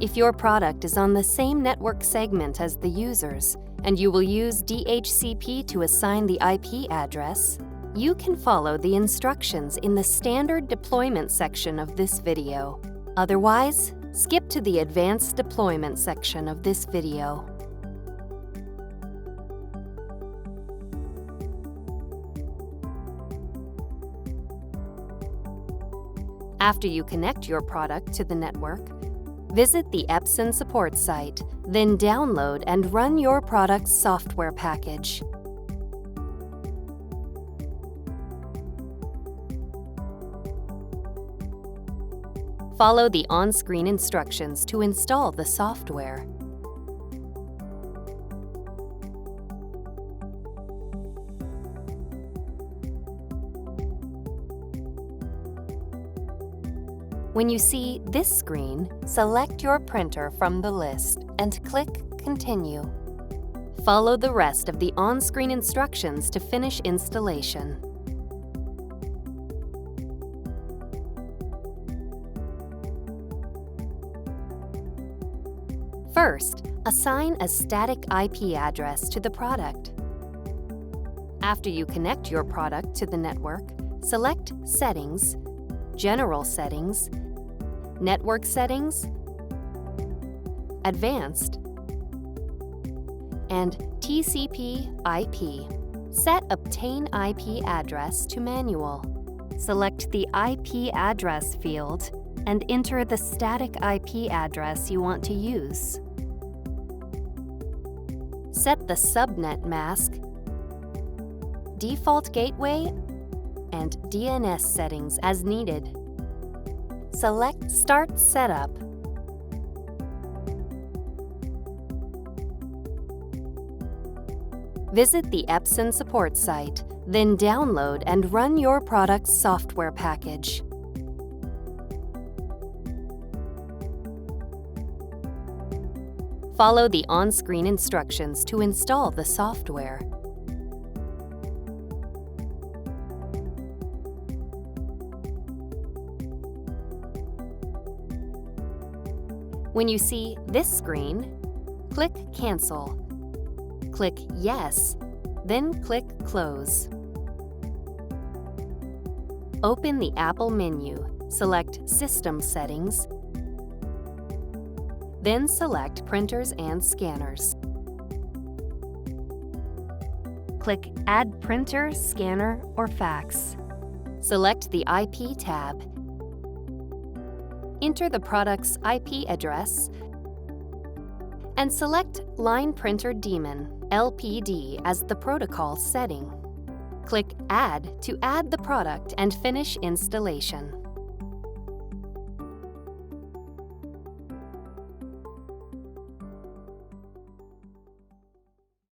If your product is on the same network segment as the user's, and you will use DHCP to assign the IP address, you can follow the instructions in the standard deployment section of this video. Otherwise, skip to the advanced deployment section of this video. After you connect your product to the network, visit the Epson support site, then download and run your product's software package. Follow the on-screen instructions to install the software. When you see this screen, select your printer from the list and click Continue. Follow the rest of the on-screen instructions to finish installation. First, assign a static IP address to the product. After you connect your product to the network, select Settings, General Settings, Network Settings, Advanced, and TCP/IP. Set Obtain IP Address to Manual. Select the IP address field and enter the static IP address you want to use. Set the subnet mask, default gateway, and DNS settings as needed. Select Start Setup. Visit the Epson support site, then download and run your product's software package. Follow the on-screen instructions to install the software. When you see this screen, click Cancel. Click Yes, then click Close. Open the Apple menu, select System Settings, then select Printers and Scanners. Click Add Printer, Scanner, or Fax. Select the IP tab. Enter the product's IP address and select Line Printer Daemon, LPD, as the protocol setting. Click Add to add the product and finish installation.